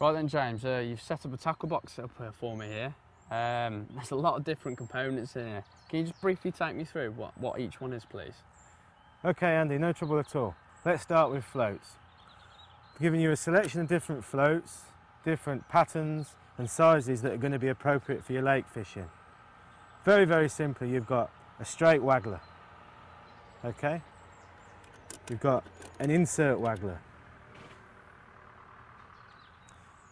Right then, James, you've set up a tackle box up for me here. There's a lot of different components here. Can you just briefly take me through what each one is, please? Okay, Andy, no trouble at all. Let's start with floats. I've given you a selection of different floats, different patterns and sizes that are going to be appropriate for your lake fishing. Very, very simply, you've got a straight waggler. Okay? You've got an insert waggler.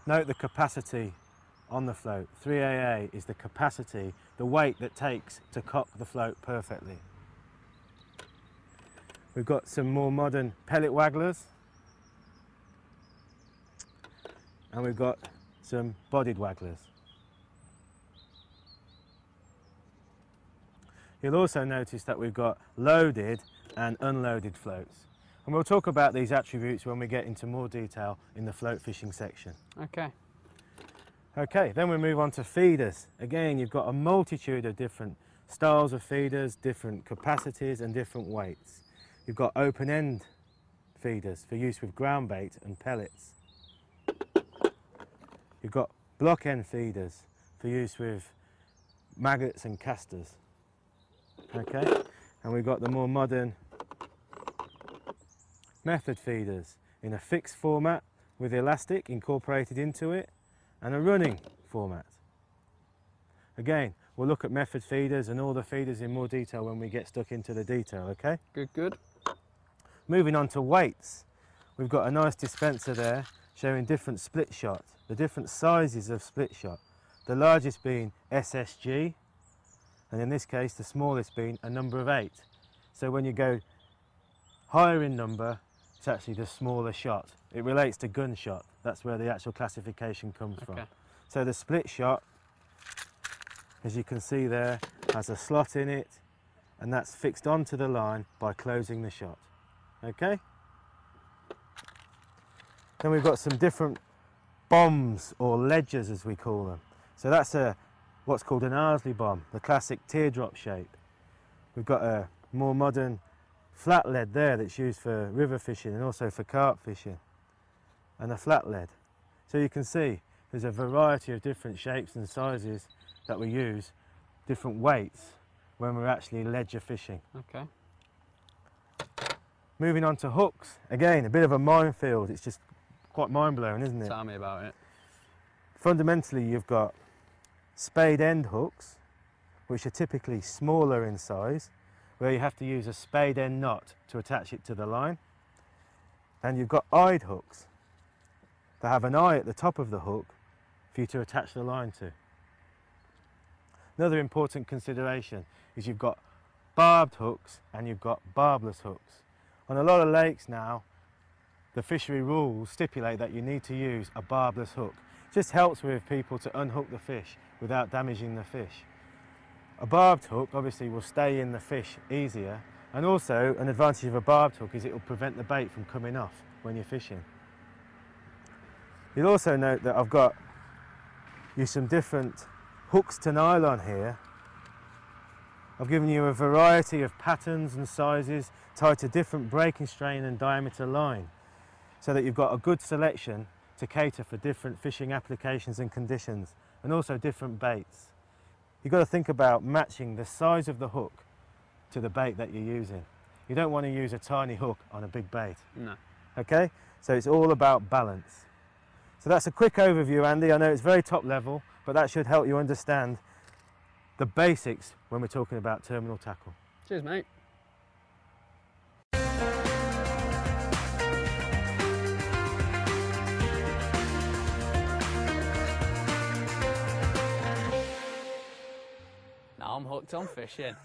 Note the capacity on the float. 3AA is the capacity, the weight that takes to cock the float perfectly. We've got some more modern pellet wagglers, and we've got some bodied wagglers. You'll also notice that we've got loaded and unloaded floats. And we'll talk about these attributes when we get into more detail in the float fishing section. Okay. Okay, then we move on to feeders. Again, you've got a multitude of different styles of feeders, different capacities and different weights. You've got open-end feeders for use with ground bait and pellets. You've got block-end feeders for use with maggots and casters. Okay, and we've got the more modern method feeders in a fixed format with elastic incorporated into it and a running format. Again, we'll look at method feeders and all the feeders in more detail when we get stuck into the detail, okay? Good, good. Moving on to weights, we've got a nice dispenser there showing different split shot, the different sizes of split shot. The largest being SSG, and in this case the smallest being a number of 8. So when you go higher in number, it's actually the smaller shot. It relates to gunshot. That's where the actual classification comes from. So the split shot, as you can see there, has a slot in it, and that's fixed onto the line by closing the shot. Okay? Then we've got some different bombs or ledgers, as we call them. So that's what's called an Ardsley bomb, the classic teardrop shape. We've got a more modern flat lead there that's used for river fishing and also for carp fishing, and a flat lead. So you can see there's a variety of different shapes and sizes that we use, different weights when we're actually ledger fishing. Okay. Moving on to hooks, again a bit of a minefield. It's just quite mind-blowing, isn't it? Tell me about it. Fundamentally, you've got spade end hooks, which are typically smaller in size, where you have to use a spade end knot to attach it to the line. And you've got eyed hooks that have an eye at the top of the hook for you to attach the line to. Another important consideration is you've got barbed hooks and you've got barbless hooks. On a lot of lakes now, the fishery rules stipulate that you need to use a barbless hook. It just helps with people to unhook the fish without damaging the fish. A barbed hook obviously will stay in the fish easier, and also an advantage of a barbed hook is it will prevent the bait from coming off when you're fishing. You'll also note that I've got you some different hooks to nylon here. I've given you a variety of patterns and sizes tied to different breaking strain and diameter line, so that you've got a good selection to cater for different fishing applications and conditions, and also different baits. You've got to think about matching the size of the hook to the bait that you're using. You don't want to use a tiny hook on a big bait. No. Okay? So it's all about balance. So that's a quick overview, Andy. I know it's very top level, but that should help you understand the basics when we're talking about terminal tackle. Cheers, mate. Now I'm hooked on fishing.